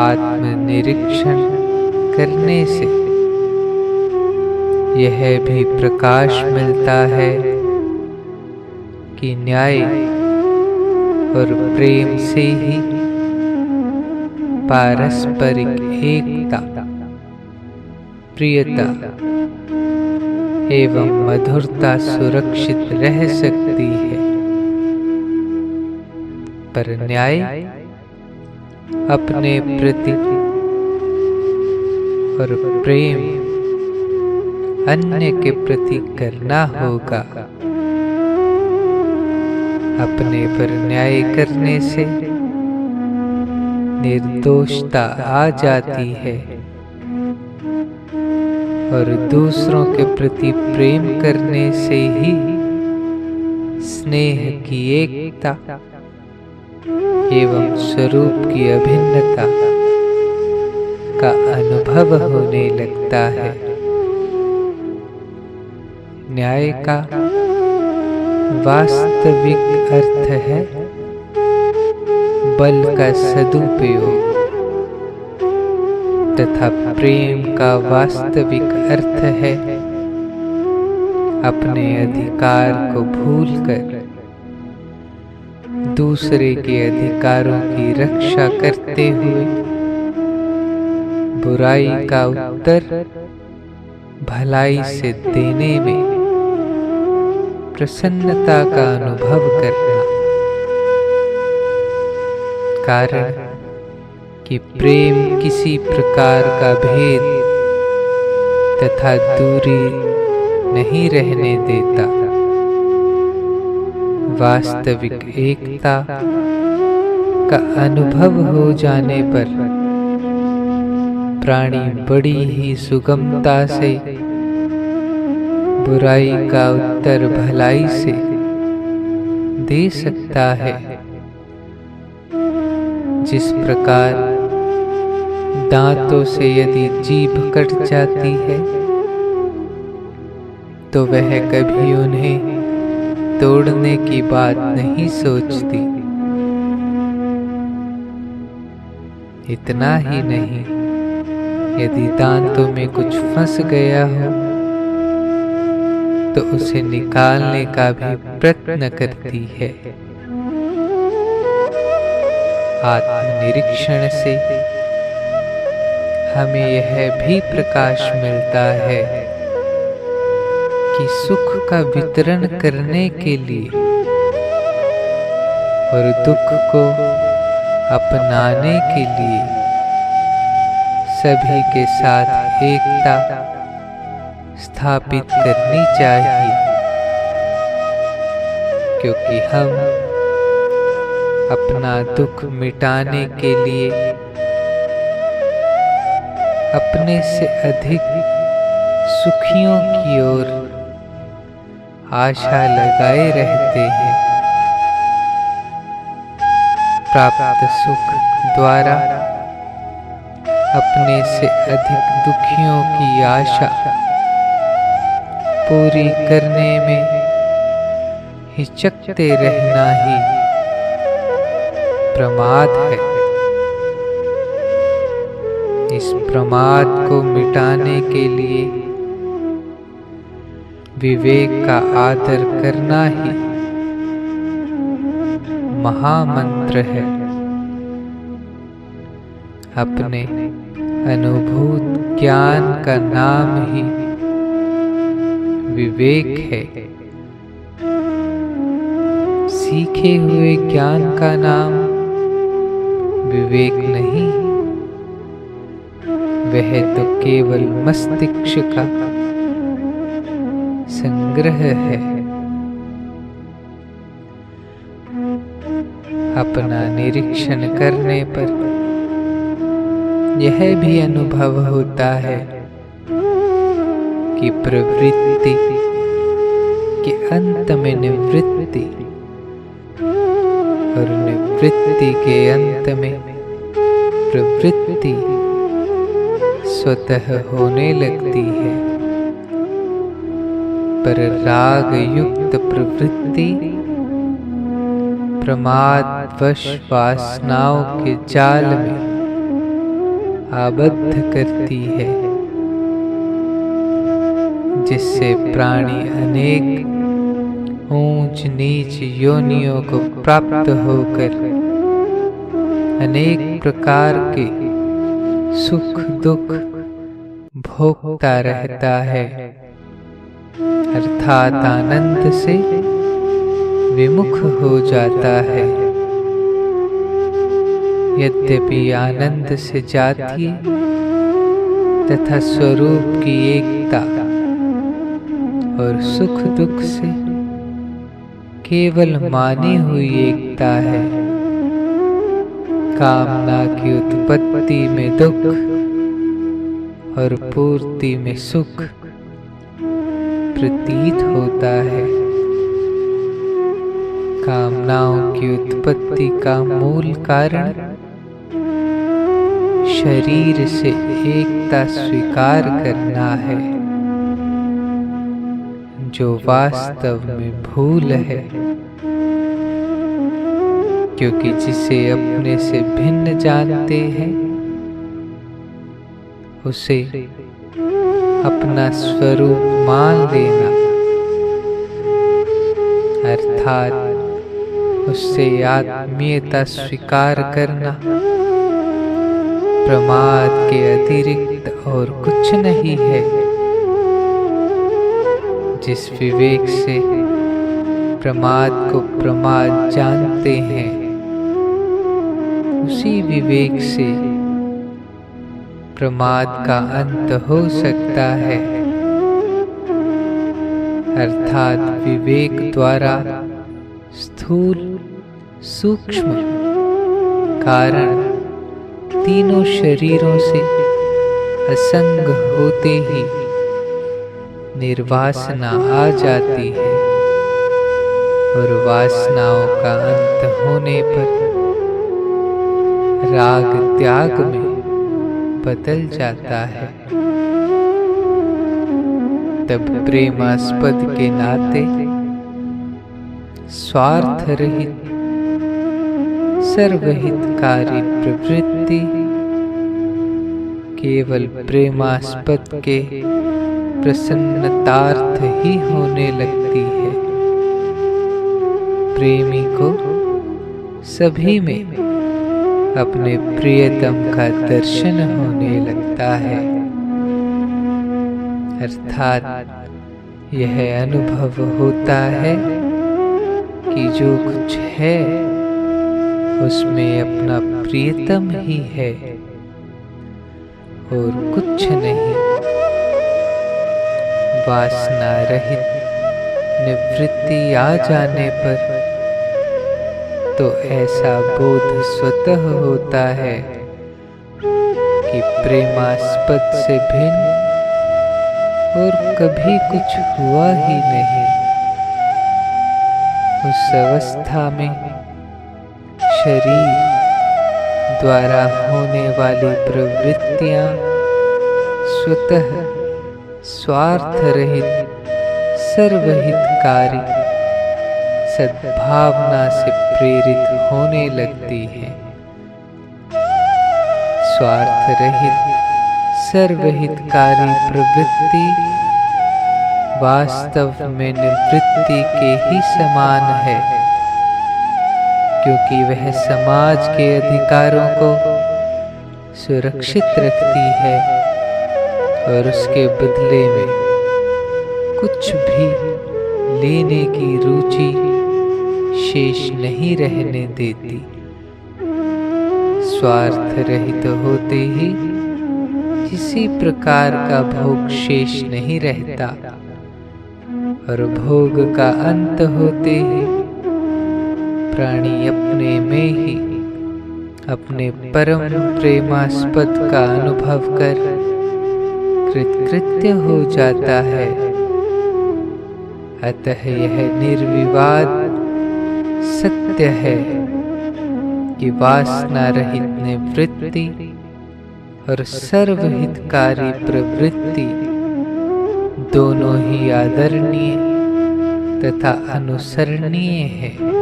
आत्मनिरीक्षण करने से यह भी प्रकाश मिलता है कि न्याय और प्रेम से ही पारस्परिक एकता, प्रियता एवं मधुरता सुरक्षित रह सकती है। पर न्याय अपने प्रति और प्रेम अन्य के प्रति करना होगा। अपने पर न्याय करने से निर्दोषता आ जाती है और दूसरों के प्रति प्रेम करने से ही स्नेह की एकता एवं स्वरूप की अभिन्नता का अनुभव होने लगता है। न्याय का वास्तविक अर्थ है बल का सदुपयोग तथा प्रेम का वास्तविक अर्थ है अपने अधिकार को भूलकर दूसरे के अधिकारों की रक्षा करते हुए बुराई का उत्तर भलाई से देने में प्रसन्नता का अनुभव करना। कारण कि प्रेम किसी प्रकार का भेद तथा दूरी नहीं रहने देता। वास्तविक एकता का अनुभव हो जाने पर प्राणी बड़ी ही सुगमता से बुराई का उत्तर भलाई से दे सकता है। जिस प्रकार दांतों से यदि जीभ कट जाती है तो वह कभी उन्हें तोड़ने की बात नहीं सोचती। इतना ही नहीं, यदि दांतों में कुछ फंस गया हो तो उसे निकालने का भी प्रयत्न करती है। आत्मनिरीक्षण से हमें यह भी प्रकाश मिलता है कि सुख का वितरण करने के लिए और दुख को अपनाने के लिए सभी के साथ एकता स्थापित करनी चाहिए, क्योंकि हम अपना दुख मिटाने के लिए अपने से अधिक सुखियों की ओर आशा लगाए रहते हैं। प्राप्त सुख द्वारा अपने से अधिक दुखियों की आशा पूरी करने में हिचकते रहना ही प्रमाद है। इस प्रमाद को मिटाने के लिए विवेक का आदर करना ही महामंत्र है। अपने अनुभूत ज्ञान का नाम ही विवेक है। सीखे हुए ज्ञान का नाम विवेक नहीं, वह तो केवल मस्तिष्क का संग्रह है। अपना निरीक्षण करने पर यह भी अनुभव होता है कि प्रवृत्ति के अंत में निवृत्ति और निवृत्ति के अंत में प्रवृत्ति स्वतः होने लगती है। पर राग युक्त प्रवृत्ति प्रमादवश वासनाओं के जाल में आबद्ध करती है, जिससे प्राणी अनेक ऊंच नीच योनियों को प्राप्त होकर अनेक प्रकार के सुख दुख भोगता रहता है, अर्थात आनंद से विमुख हो जाता है। यद्यपि आनंद से जातीय तथा स्वरूप की एकता और सुख दुख से केवल मानी हुई एकता है, कामना की उत्पत्ति में दुख और पूर्ति में सुख प्रतीत होता है। कामनाओं की उत्पत्ति का मूल कारण शरीर से एकता स्वीकार करना है, जो वास्तव में भूल है, क्योंकि जिसे अपने से भिन्न जानते हैं उसे अपना स्वरूप मान लेना, अर्थात उससे आत्मीयता स्वीकार करना प्रमाद के अतिरिक्त और कुछ नहीं है। जिस विवेक से प्रमाद को प्रमाद जानते हैं, उसी विवेक से प्रमाद का अंत हो सकता है, अर्थात विवेक द्वारा स्थूल सूक्ष्म कारण तीनों शरीरों से असंग होते ही निर्वासना आ जाती है और वासनाओं का अंत होने पर राग त्याग में बदल जाता है। तब प्रेमास्पद के नाते स्वार्थ रहित सर्वहितकारी प्रवृत्ति केवल प्रेमास्पद के प्रसन्नतार्थ ही होने लगती है। प्रेमी को सभी में अपने प्रियतम का दर्शन होने लगता है, अर्थात यह अनुभव होता है कि जो कुछ है उसमें अपना प्रियतम ही है और कुछ नहीं। वासना रहित निवृत्ति आ जाने पर तो ऐसा बोध स्वतः होता है कि प्रेमास्पद से भिन्न और कभी कुछ हुआ ही नहीं। उस अवस्था में शरीर द्वारा होने वाली प्रवृत्तियां स्वतः स्वार्थ रहित सर्वहितकारी सद्भावना से प्रेरित होने लगती है। स्वार्थ रहित सर्वहितकारी प्रवृत्ति वास्तव में निवृत्ति के ही समान है, क्योंकि वह समाज के अधिकारों को सुरक्षित रखती है और उसके बदले में कुछ भी लेने की रुचि शेष नहीं रहने देती। स्वार्थ रहित होते ही किसी प्रकार का भोग शेष नहीं रहता और भोग का अंत होते ही प्राणी अपने में ही अपने परम प्रेमास्पद का अनुभव कर कृतकृत्य हो जाता है। अतः यह निर्विवाद सत्य है कि वासना रहित निवृत्ति और सर्वहितकारी प्रवृत्ति दोनों ही आदरणीय तथा अनुसरणीय है।